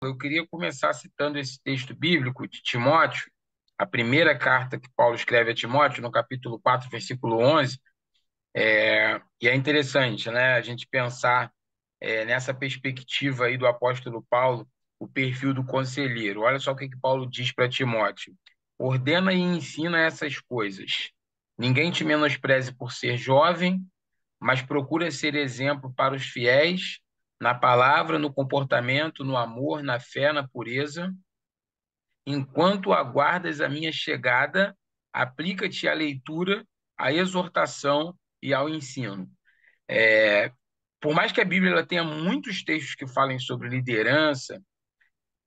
Eu queria começar citando esse texto bíblico de Timóteo, a primeira carta que Paulo escreve a Timóteo, no capítulo 4, versículo 11. E é interessante, né, a gente pensar nessa perspectiva aí do apóstolo Paulo, o perfil do conselheiro. Olha só o que Paulo diz para Timóteo: ordena e ensina essas coisas. Ninguém te menospreze por ser jovem, mas procura ser exemplo para os fiéis na palavra, no comportamento, no amor, na fé, na pureza. Enquanto aguardas a minha chegada, aplica-te à leitura, à exortação e ao ensino. É, por mais que a Bíblia ela tenha muitos textos que falem sobre liderança,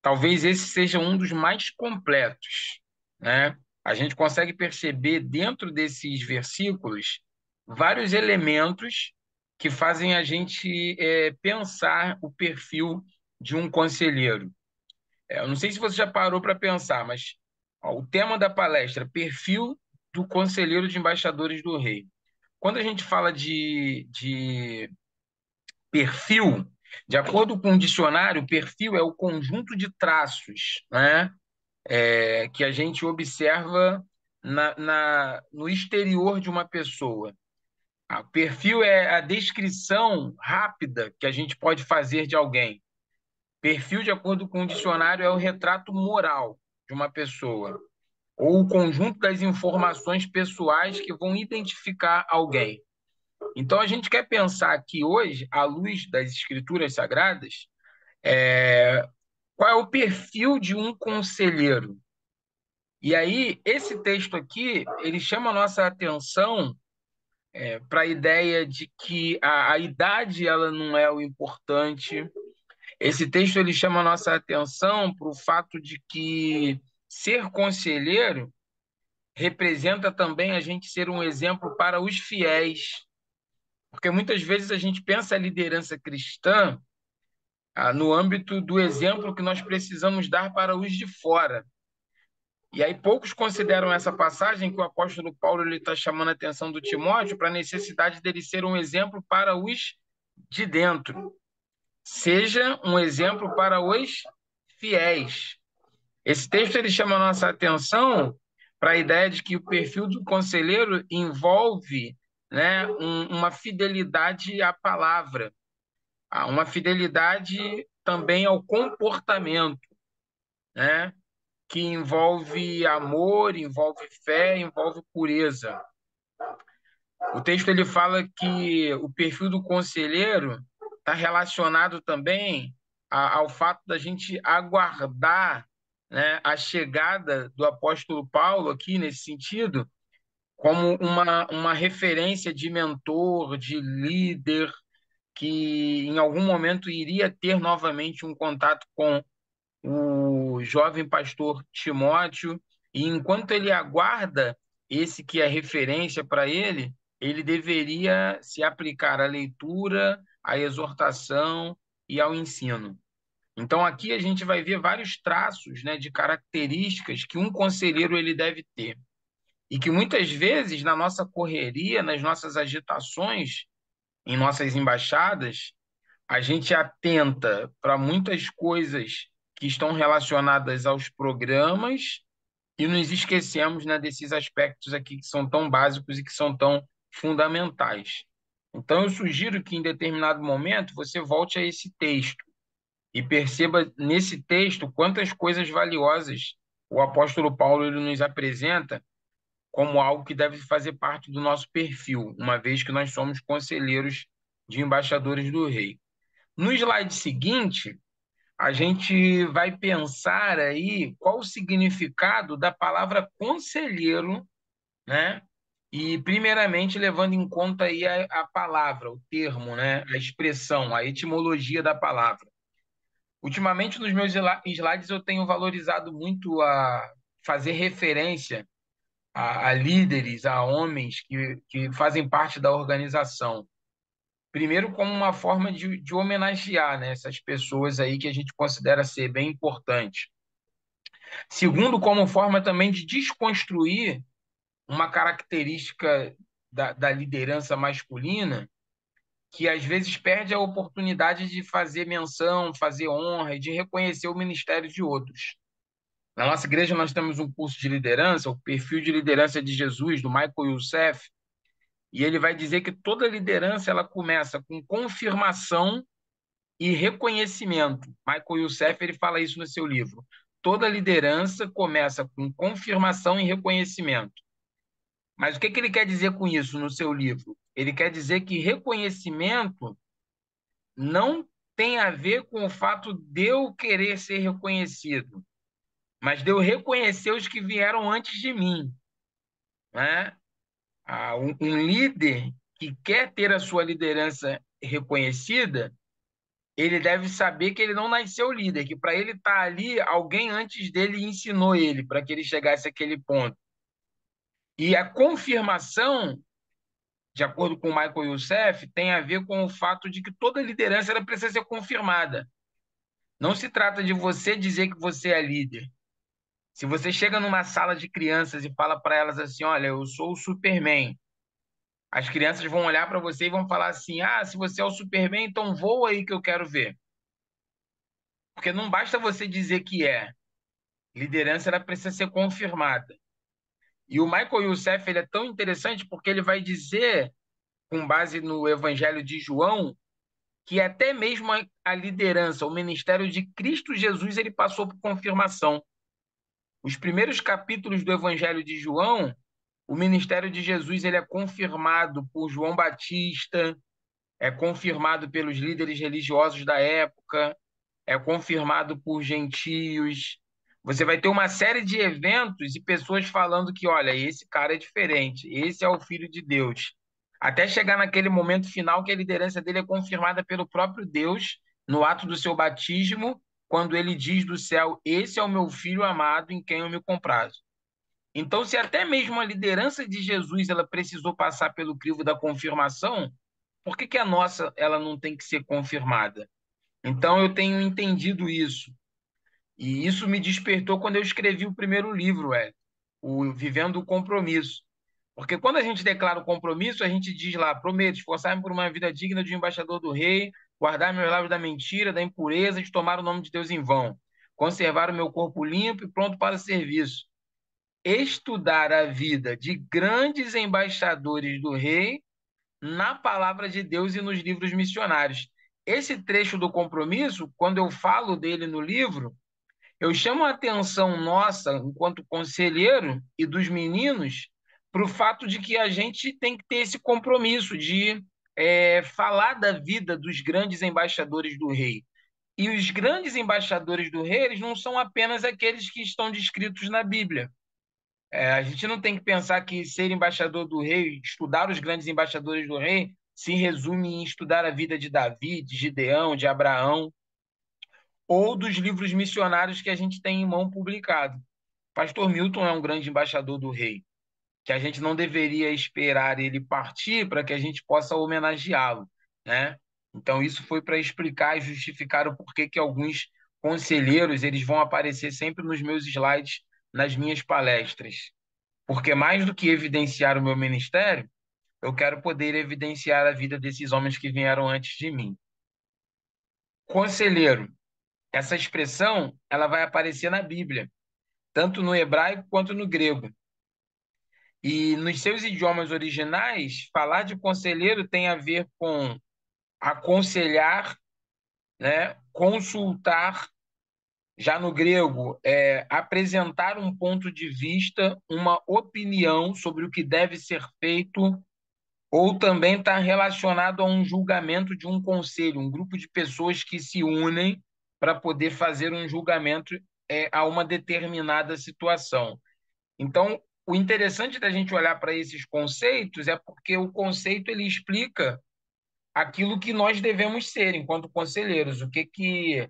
talvez esse seja um dos mais completos, né? A gente consegue perceber dentro desses versículos vários elementos que fazem a gente pensar o perfil de um conselheiro. Eu não sei se você já parou para pensar, mas ó, o tema da palestra, perfil do conselheiro de embaixadores do rei. Quando a gente fala de perfil, de acordo com o dicionário, perfil é o conjunto de traços, né, que a gente observa no exterior de uma pessoa. Perfil é a descrição rápida que a gente pode fazer de alguém. Perfil, de acordo com o dicionário, é o retrato moral de uma pessoa, ou o conjunto das informações pessoais que vão identificar alguém. Então, a gente quer pensar aqui hoje, à luz das escrituras sagradas, qual é o perfil de um conselheiro. E aí, esse texto aqui, ele chama a nossa atenção para a ideia de que a idade ela não é o importante. Esse texto ele chama a nossa atenção para o fato de que ser conselheiro representa também a gente ser um exemplo para os fiéis, porque muitas vezes a gente pensa a liderança cristã no âmbito do exemplo que nós precisamos dar para os de fora. E aí poucos consideram essa passagem que o apóstolo Paulo ele está chamando a atenção do Timóteo para a necessidade dele ser um exemplo para os de dentro. Seja um exemplo para os fiéis. Esse texto ele chama a nossa atenção para a ideia de que o perfil do conselheiro envolve, né, uma fidelidade à palavra, uma fidelidade também ao comportamento, né, que envolve amor, envolve fé, envolve pureza. O texto ele fala que o perfil do conselheiro está relacionado também ao fato da gente aguardar, né, a chegada do apóstolo Paulo aqui nesse sentido, como uma referência de mentor, de líder, que em algum momento iria ter novamente um contato com o jovem pastor Timóteo, e enquanto ele aguarda esse que é referência para ele, ele deveria se aplicar à leitura, à exortação e ao ensino. Então aqui a gente vai ver vários traços, né, de características que um conselheiro ele deve ter. E que muitas vezes na nossa correria, nas nossas agitações, em nossas embaixadas, a gente atenta para muitas coisas que estão relacionadas aos programas e nos esquecemos, né, desses aspectos aqui que são tão básicos e que são tão fundamentais. Então, eu sugiro que em determinado momento você volte a esse texto e perceba nesse texto quantas coisas valiosas o apóstolo Paulo ele nos apresenta como algo que deve fazer parte do nosso perfil, uma vez que nós somos conselheiros de embaixadores do rei. No slide seguinte, a gente vai pensar aí qual o significado da palavra conselheiro, né? E, primeiramente, levando em conta aí a palavra, o termo, né? A expressão, a etimologia da palavra. Ultimamente, nos meus slides, eu tenho valorizado muito a fazer referência a líderes, a homens que fazem parte da organização. Primeiro, como uma forma de homenagear, né, essas pessoas aí que a gente considera ser bem importantes. Segundo, como forma também de desconstruir uma característica da liderança masculina, que às vezes perde a oportunidade de fazer menção, fazer honra e de reconhecer o ministério de outros. Na nossa igreja, nós temos um curso de liderança, o perfil de liderança de Jesus, do Michael Youssef, e ele vai dizer que toda liderança ela começa com confirmação e reconhecimento. Michael Youssef ele fala isso no seu livro. Toda liderança começa com confirmação e reconhecimento. Mas o que ele quer dizer com isso no seu livro? Ele quer dizer que reconhecimento não tem a ver com o fato de eu querer ser reconhecido, mas de eu reconhecer os que vieram antes de mim, né? Um líder que quer ter a sua liderança reconhecida, ele deve saber que ele não nasceu líder, que para ele estar ali, alguém antes dele ensinou ele para que ele chegasse àquele ponto. E a confirmação, de acordo com o Michael Youssef, tem a ver com o fato de que toda liderança ela precisa ser confirmada. Não se trata de você dizer que você é líder. Se você chega numa sala de crianças e fala para elas assim, olha, eu sou o Superman, as crianças vão olhar para você e vão falar assim, ah, se você é o Superman, então voa aí que eu quero ver. Porque não basta você dizer que é. Liderança ela precisa ser confirmada. E o Michael Youssef ele é tão interessante porque ele vai dizer, com base no Evangelho de João, que até mesmo a liderança, o ministério de Cristo Jesus, ele passou por confirmação. Os primeiros capítulos do Evangelho de João, o ministério de Jesus ele é confirmado por João Batista, é confirmado pelos líderes religiosos da época, é confirmado por gentios. Você vai ter uma série de eventos e pessoas falando que, olha, esse cara é diferente, esse é o Filho de Deus. Até chegar naquele momento final que a liderança dele é confirmada pelo próprio Deus no ato do seu batismo, quando ele diz do céu: Esse é o meu filho amado em quem eu me comprazo. Então, se até mesmo a liderança de Jesus ela precisou passar pelo crivo da confirmação, por que a nossa ela não tem que ser confirmada? Então, eu tenho entendido isso. E isso me despertou quando eu escrevi o primeiro livro, o Vivendo o Compromisso. Porque quando a gente declara o compromisso, a gente diz lá, prometo esforçar-me por uma vida digna de um embaixador do rei, guardar meus lábios da mentira, da impureza, de tomar o nome de Deus em vão, conservar o meu corpo limpo e pronto para o serviço, estudar a vida de grandes embaixadores do rei na palavra de Deus e nos livros missionários. Esse trecho do compromisso, quando eu falo dele no livro, eu chamo a atenção nossa, enquanto conselheiro, e dos meninos, para o fato de que a gente tem que ter esse compromisso de falar da vida dos grandes embaixadores do rei. E os grandes embaixadores do rei, eles não são apenas aqueles que estão descritos na Bíblia. A gente não tem que pensar que ser embaixador do rei, estudar os grandes embaixadores do rei, se resume em estudar a vida de Davi, de Gideão, de Abraão, ou dos livros missionários que a gente tem em mão publicado. Pastor Milton é um grande embaixador do rei, que a gente não deveria esperar ele partir para que a gente possa homenageá-lo, né? Então isso foi para explicar e justificar o porquê que alguns conselheiros eles vão aparecer sempre nos meus slides, nas minhas palestras. Porque mais do que evidenciar o meu ministério, eu quero poder evidenciar a vida desses homens que vieram antes de mim. Conselheiro, essa expressão, ela vai aparecer na Bíblia, tanto no hebraico quanto no grego. E nos seus idiomas originais, falar de conselheiro tem a ver com aconselhar, né? Consultar. Já no grego, apresentar um ponto de vista, uma opinião sobre o que deve ser feito, ou também está relacionado a um julgamento de um conselho, um grupo de pessoas que se unem para poder fazer um julgamento a uma determinada situação. Então, o interessante da gente olhar para esses conceitos é porque o conceito ele explica aquilo que nós devemos ser enquanto conselheiros, o que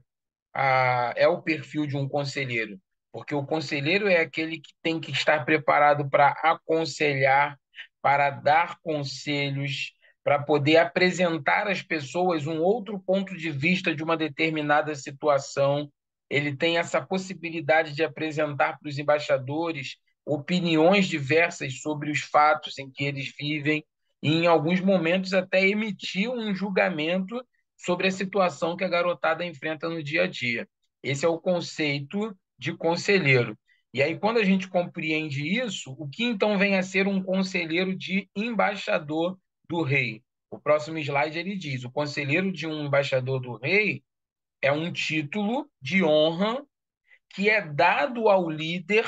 é o perfil de um conselheiro, porque o conselheiro é aquele que tem que estar preparado para aconselhar, para dar conselhos, para poder apresentar às pessoas um outro ponto de vista de uma determinada situação. Ele tem essa possibilidade de apresentar para os embaixadores opiniões diversas sobre os fatos em que eles vivem. e, em alguns momentos, até emitir um julgamento sobre a situação que a garotada enfrenta no dia a dia. Esse é o conceito de conselheiro. E aí, quando a gente compreende isso, o que então vem a ser um conselheiro de embaixador do rei? O próximo slide ele diz: o conselheiro de um embaixador do rei é um título de honra que é dado ao líder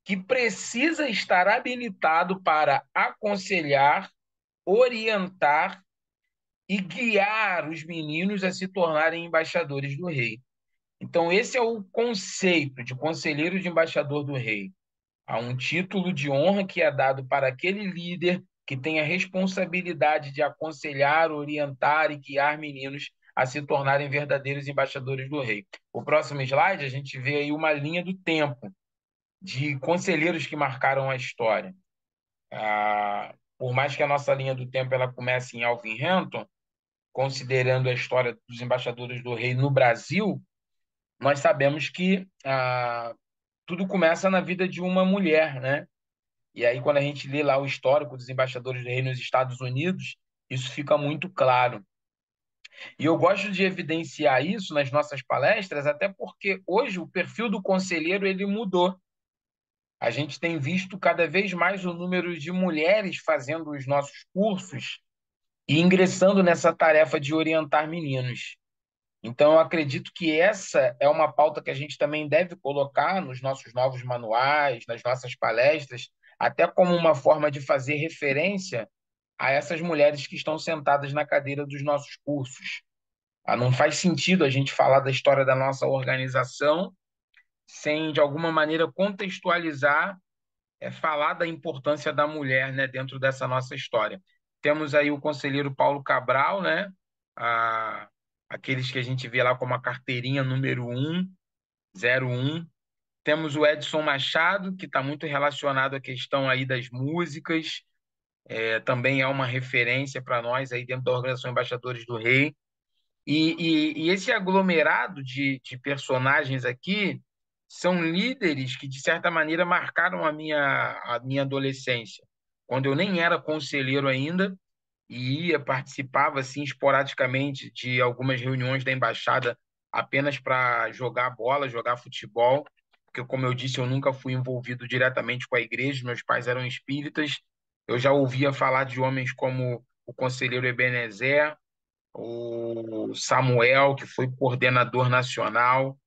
que precisa estar habilitado para aconselhar, orientar e guiar os meninos a se tornarem embaixadores do rei. Então, esse é o conceito de conselheiro de embaixador do rei. Há um título de honra que é dado para aquele líder que tem a responsabilidade de aconselhar, orientar e guiar meninos a se tornarem verdadeiros embaixadores do rei. O próximo slide, a gente vê aí uma linha do tempo de conselheiros que marcaram a história. Por mais que a nossa linha do tempo ela comece em Alvin Renton, considerando a história dos embaixadores do rei no Brasil, nós sabemos que tudo começa na vida de uma mulher, né? E aí, quando a gente lê lá o histórico dos embaixadores do rei nos Estados Unidos, isso fica muito claro. E eu gosto de evidenciar isso nas nossas palestras, até porque hoje o perfil do conselheiro ele mudou. A gente tem visto cada vez mais o número de mulheres fazendo os nossos cursos e ingressando nessa tarefa de orientar meninos. Então, eu acredito que essa é uma pauta que a gente também deve colocar nos nossos novos manuais, nas nossas palestras, até como uma forma de fazer referência a essas mulheres que estão sentadas na cadeira dos nossos cursos. Não faz sentido a gente falar da história da nossa organização sem, de alguma maneira, contextualizar, falar da importância da mulher, né, dentro dessa nossa história. Temos aí o conselheiro Paulo Cabral, né, a, aqueles que a gente vê lá como a carteirinha número 101. Temos o Edson Machado, que está muito relacionado à questão aí das músicas, também é uma referência para nós aí dentro da Organização Embaixadores do Rei. E esse aglomerado de personagens aqui são líderes que, de certa maneira, marcaram a minha adolescência. Quando eu nem era conselheiro ainda, e participava assim esporadicamente de algumas reuniões da embaixada apenas para jogar bola, jogar futebol, porque, como eu disse, eu nunca fui envolvido diretamente com a igreja, meus pais eram espíritas. Eu já ouvia falar de homens como o conselheiro Ebenezer, o Samuel, que foi coordenador nacional,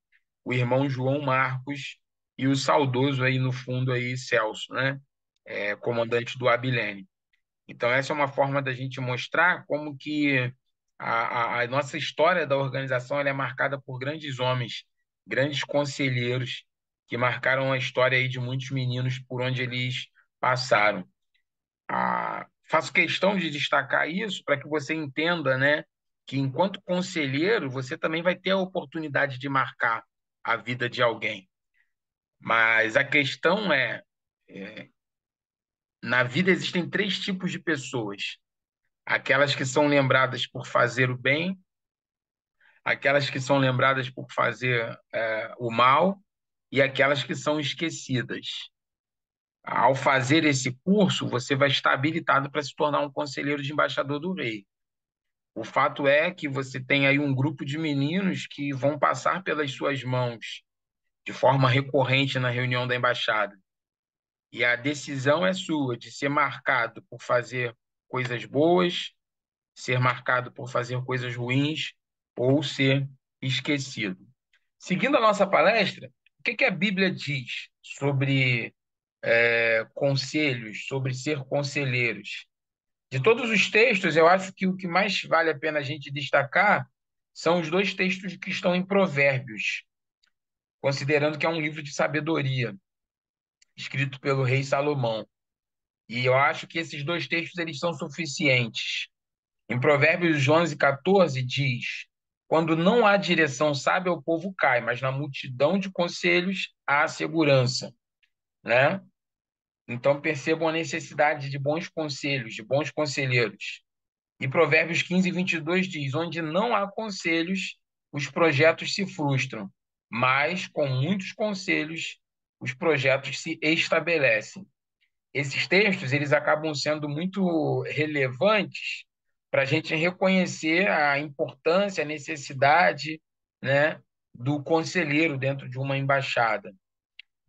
o irmão João Marcos e o saudoso aí no fundo aí Celso, né? Comandante do Abilene. Então essa é uma forma da gente mostrar como que a nossa história da organização ela é marcada por grandes homens, grandes conselheiros que marcaram a história aí de muitos meninos por onde eles passaram. Faço questão de destacar isso para que você entenda, né, que enquanto conselheiro, você também vai ter a oportunidade de marcar a vida de alguém. Mas a questão na vida existem três tipos de pessoas: aquelas que são lembradas por fazer o bem, aquelas que são lembradas por fazer o mal e aquelas que são esquecidas. Ao fazer esse curso, você vai estar habilitado para se tornar um conselheiro de embaixador do rei. O fato é que você tem aí um grupo de meninos que vão passar pelas suas mãos de forma recorrente na reunião da embaixada. E a decisão é sua de ser marcado por fazer coisas boas, ser marcado por fazer coisas ruins ou ser esquecido. Seguindo a nossa palestra, o que a Bíblia diz sobre conselhos, sobre ser conselheiros? De todos os textos, eu acho que o que mais vale a pena a gente destacar são os dois textos que estão em Provérbios, considerando que é um livro de sabedoria, escrito pelo rei Salomão. E eu acho que esses dois textos eles são suficientes. Em Provérbios 11:14 diz: quando não há direção sábia, o povo cai, mas na multidão de conselhos há segurança, né? Então percebam a necessidade de bons conselhos, de bons conselheiros. E Provérbios 15:22 diz: onde não há conselhos, os projetos se frustram, mas com muitos conselhos, os projetos se estabelecem. esses textos eles acabam sendo muito relevantes para a gente reconhecer a importância, a necessidade, né, do conselheiro dentro de uma embaixada.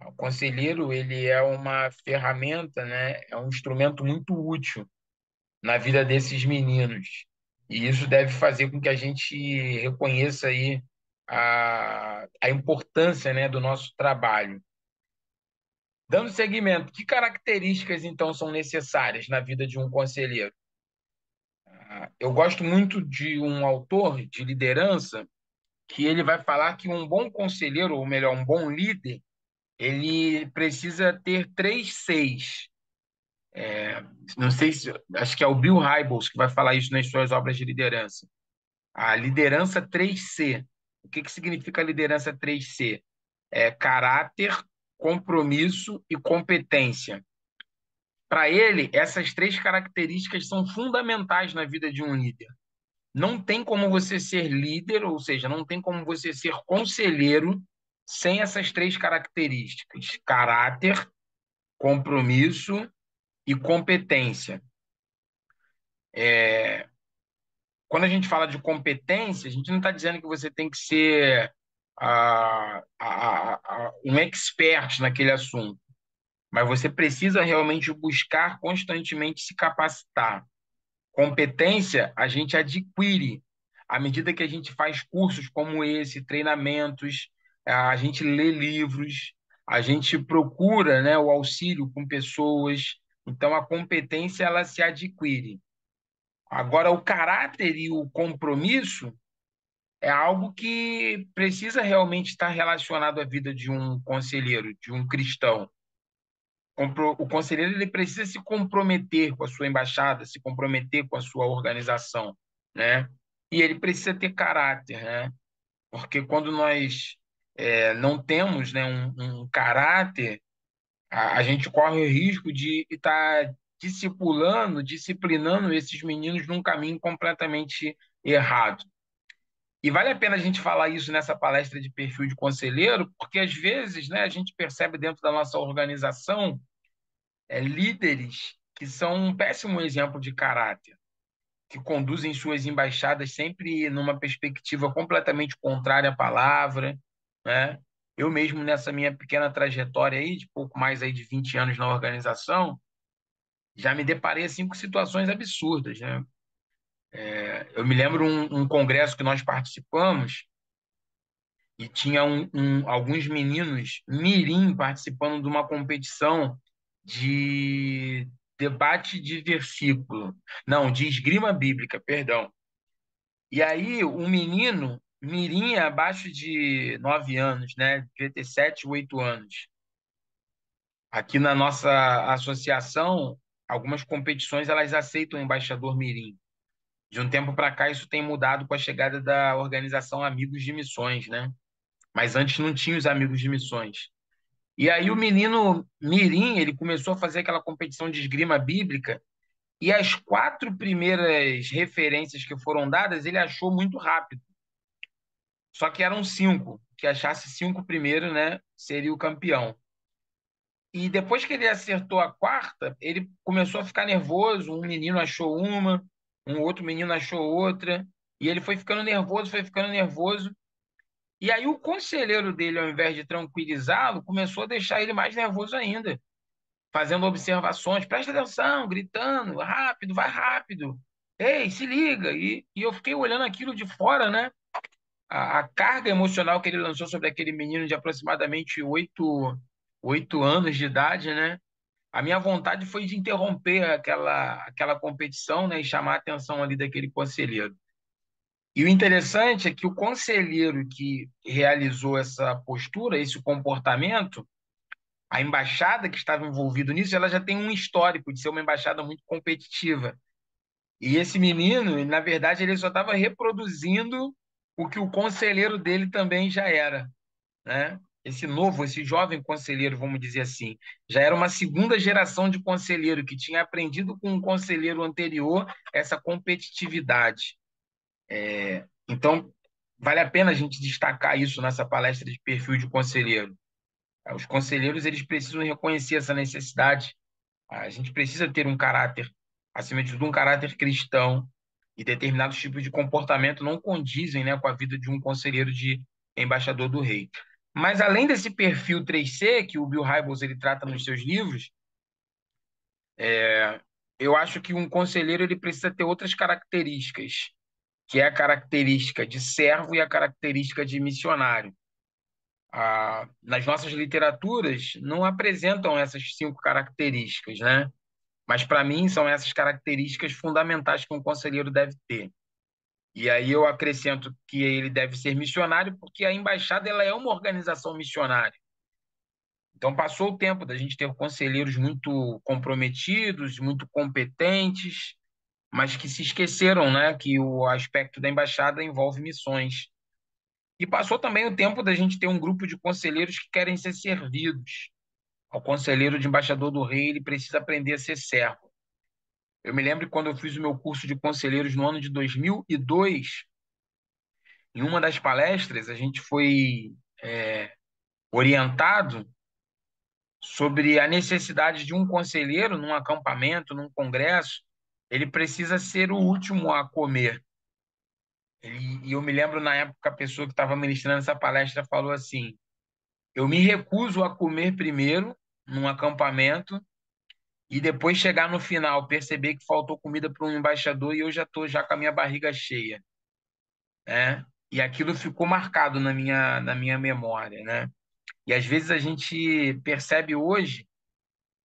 O conselheiro ele é uma ferramenta, né, é um instrumento muito útil na vida desses meninos. E isso deve fazer com que a gente reconheça aí a importância, né, do nosso trabalho. Dando seguimento, que características então são necessárias na vida de um conselheiro? Eu gosto muito de um autor de liderança que ele vai falar que um bom conselheiro, ou melhor, um bom líder, ele precisa ter três Cs. Não sei se, acho que é o Bill Hybels que vai falar isso nas suas obras de liderança. A liderança 3C. O que significa a liderança 3C? É caráter, compromisso e competência. Para ele, essas três características são fundamentais na vida de um líder. Não tem como você ser líder, ou seja, não tem como você ser conselheiro sem essas três características: caráter, compromisso e competência. Quando a gente fala de competência, a gente não está dizendo que você tem que ser um expert naquele assunto, mas você precisa realmente buscar constantemente se capacitar. Competência a gente adquire à medida que a gente faz cursos como esse, treinamentos, a gente lê livros, a gente procura, né, o auxílio com pessoas. Então, a competência ela se adquire. Agora, o caráter e o compromisso é algo que precisa realmente estar relacionado à vida de um conselheiro, de um cristão. O conselheiro ele precisa se comprometer com a sua embaixada, se comprometer com a sua organização, né? E ele precisa ter caráter, né? Porque quando nós não temos, né, um caráter, a gente corre o risco de estar disciplinando esses meninos num caminho completamente errado. E vale a pena a gente falar isso nessa palestra de perfil de conselheiro, porque às vezes, né, a gente percebe dentro da nossa organização líderes que são um péssimo exemplo de caráter, que conduzem suas embaixadas sempre numa perspectiva completamente contrária à palavra, né? Eu mesmo, nessa minha pequena trajetória aí, de pouco mais aí de 20 anos na organização, já me deparei assim, com situações absurdas, né? Eu me lembro um congresso que nós participamos e tinha alguns meninos mirim participando de uma competição de debate de versículo, não, de esgrima bíblica, perdão. E aí, um menino, mirim abaixo de 9 anos, né? Devia ter 7, 8 anos. Aqui na nossa associação, algumas competições elas aceitam o embaixador mirim. De um tempo para cá, isso tem mudado com a chegada da organização Amigos de Missões, né? Mas antes não tinha os Amigos de Missões. E aí o menino mirim, ele começou a fazer aquela competição de esgrima bíblica e as quatro primeiras referências que foram dadas, ele achou muito rápido. Só que eram cinco, que achasse cinco primeiro, né, seria o campeão. E depois que ele acertou a quarta, ele começou a ficar nervoso. Um menino achou uma, um outro menino achou outra, e ele foi ficando nervoso, foi ficando nervoso. E aí o conselheiro dele, ao invés de tranquilizá-lo, começou a deixar ele mais nervoso ainda, fazendo observações, presta atenção, gritando, rápido, vai rápido, ei, se liga. E eu fiquei olhando aquilo de fora, né? A carga emocional que ele lançou sobre aquele menino de aproximadamente 8 anos de idade, né? A minha vontade foi de interromper aquela competição, né, e chamar a atenção ali daquele conselheiro. E o interessante é que o conselheiro que realizou essa postura, esse comportamento, a embaixada que estava envolvida nisso, ela já tem um histórico de ser uma embaixada muito competitiva. E esse menino, na verdade, ele só estava reproduzindo o que o conselheiro dele também já era, né? Esse jovem conselheiro, vamos dizer assim, já era uma segunda geração de conselheiro que tinha aprendido com um conselheiro anterior essa competitividade. Então, vale a pena a gente destacar isso nessa palestra de perfil de conselheiro. Os conselheiros eles precisam reconhecer essa necessidade A gente precisa ter um caráter, acima de tudo, um caráter cristão, e determinados tipos de comportamento não condizem, né, com a vida de um conselheiro de embaixador do rei. Mas além desse perfil 3C que o Bill Hybels ele trata nos seus livros, eu acho que um conselheiro ele precisa ter outras características, que é a característica de servo e a característica de missionário. Nas nossas literaturas não apresentam essas 5 características, né? Mas para mim são essas características fundamentais que um conselheiro deve ter. E aí eu acrescento que ele deve ser missionário, porque a embaixada ela é uma organização missionária. Então passou o tempo da gente ter conselheiros muito comprometidos, muito competentes, mas que se esqueceram, né, que o aspecto da embaixada envolve missões. E passou também o tempo da gente ter um grupo de conselheiros que querem ser servidos. O conselheiro de embaixador do rei, ele precisa aprender a ser servo. Eu me lembro quando eu fiz o meu curso de conselheiros no ano de 2002, em uma das palestras, a gente foi orientado sobre a necessidade de um conselheiro num acampamento, num congresso, ele precisa ser o último a comer. E eu me lembro na época a pessoa que estava ministrando essa palestra falou assim: eu me recuso a comer primeiro num acampamento e depois chegar no final, perceber que faltou comida para um embaixador e eu já estou já com a minha barriga cheia, né? E aquilo ficou marcado na minha memória, né? E às vezes a gente percebe hoje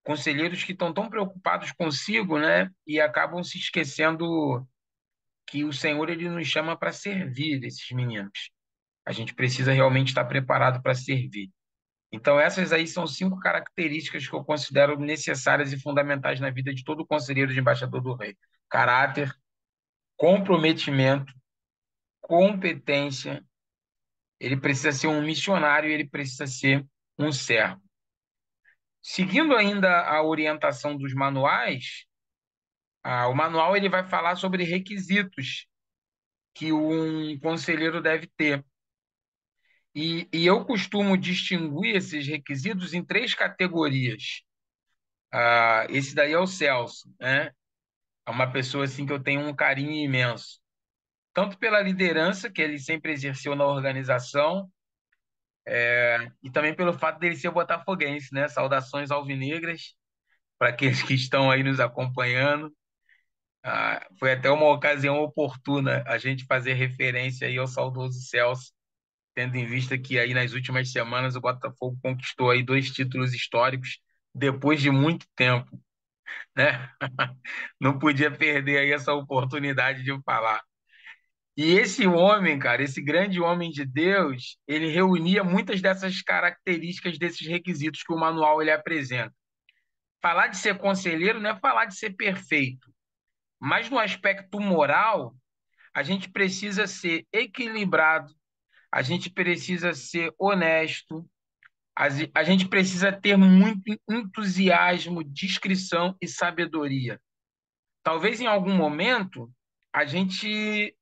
conselheiros que estão tão preocupados consigo, né? E acabam se esquecendo que o Senhor ele nos chama para servir esses meninos. A gente precisa realmente estar preparado para servir. Então, essas aí são 5 características que eu considero necessárias e fundamentais na vida de todo conselheiro de embaixador do rei: caráter, comprometimento, competência. Ele precisa ser um missionário, ele precisa ser um servo. Seguindo ainda a orientação dos manuais, o manual ele vai falar sobre requisitos que um conselheiro deve ter. E eu costumo distinguir esses requisitos em 3 categorias. Esse daí é o Celso, né? É uma pessoa assim que eu tenho um carinho imenso, tanto pela liderança que ele sempre exerceu na organização, e também pelo fato dele ser botafoguense, né? Saudações alvinegras para aqueles que estão aí nos acompanhando. Foi até uma ocasião oportuna a gente fazer referência aí ao saudoso Celso, tendo em vista que aí nas últimas semanas o Botafogo conquistou aí 2 títulos históricos depois de muito tempo, né? Não podia perder aí essa oportunidade de falar. E esse homem, cara, esse grande homem de Deus, ele reunia muitas dessas características, desses requisitos que o manual ele apresenta. Falar de ser conselheiro não é falar de ser perfeito, mas no aspecto moral, a gente precisa ser equilibrado, a gente precisa ser honesto, a gente precisa ter muito entusiasmo, discrição e sabedoria. Talvez em algum momento a gente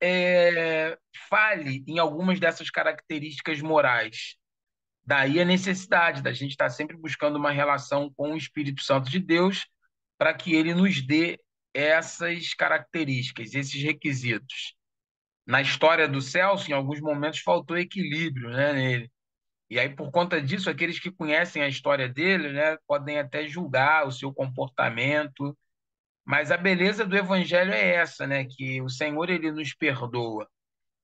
fale em algumas dessas características morais. Daí a necessidade da gente estar sempre buscando uma relação com o Espírito Santo de Deus para que ele nos dê essas características, esses requisitos. Na história do Celso, em alguns momentos faltou equilíbrio, né, nele. E aí, por conta disso, aqueles que conhecem a história dele, né, podem até julgar o seu comportamento, mas a beleza do evangelho é essa, né, que o Senhor ele nos perdoa.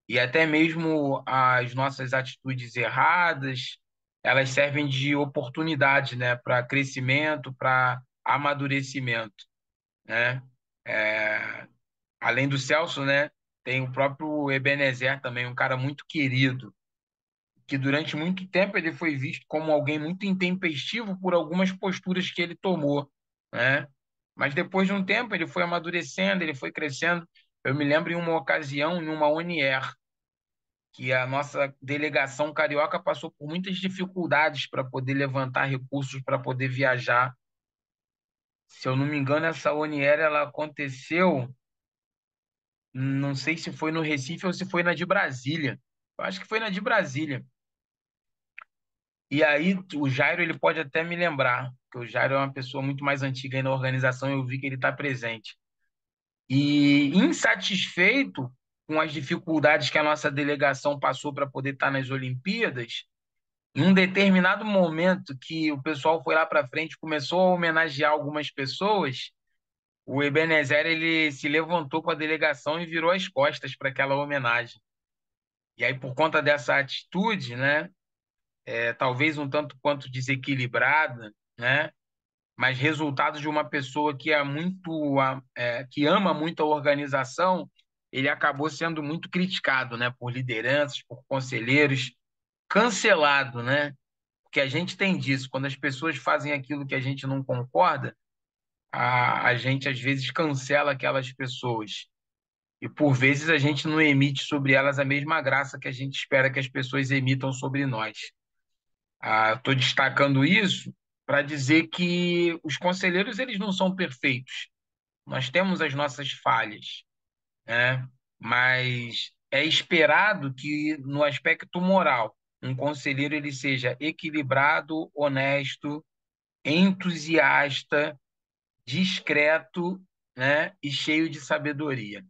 E até mesmo as nossas atitudes erradas, elas servem de oportunidade, né, para crescimento, para amadurecimento, né? É, além do Celso, né, tem o próprio Ebenezer também, um cara muito querido, que durante muito tempo ele foi visto como alguém muito intempestivo por algumas posturas que ele tomou, né? Mas depois de um tempo ele foi amadurecendo, ele foi crescendo. Eu me lembro em uma ocasião, em uma ONIER, que a nossa delegação carioca passou por muitas dificuldades para poder levantar recursos para poder viajar. Se eu não me engano, essa ONIER ela aconteceu, não sei se foi no Recife ou se foi na de Brasília. Eu acho que foi na de Brasília. E aí o Jairo ele pode até me lembrar, porque o Jairo é uma pessoa muito mais antiga aí na organização, eu vi que ele está presente. E insatisfeito com as dificuldades que a nossa delegação passou para poder estar nas Olimpíadas, em um determinado momento que o pessoal foi lá para frente, e começou a homenagear algumas pessoas, o Ebenezer ele se levantou com a delegação e virou as costas para aquela homenagem. E aí, por conta dessa atitude, né, talvez um tanto quanto desequilibrada, né, mas resultado de uma pessoa que é muito, que ama muito a organização, ele acabou sendo muito criticado, né, por lideranças, por conselheiros, cancelado, né? Porque a gente tem disso, quando as pessoas fazem aquilo que a gente não concorda, a gente às vezes cancela aquelas pessoas. E por vezes a gente não emite sobre elas a mesma graça que a gente espera que as pessoas emitam sobre nós. Estou destacando isso para dizer que os conselheiros eles não são perfeitos. Nós temos as nossas falhas, né? Mas é esperado que no aspecto moral um conselheiro ele seja equilibrado, honesto, entusiasta, discreto, né? E cheio de sabedoria.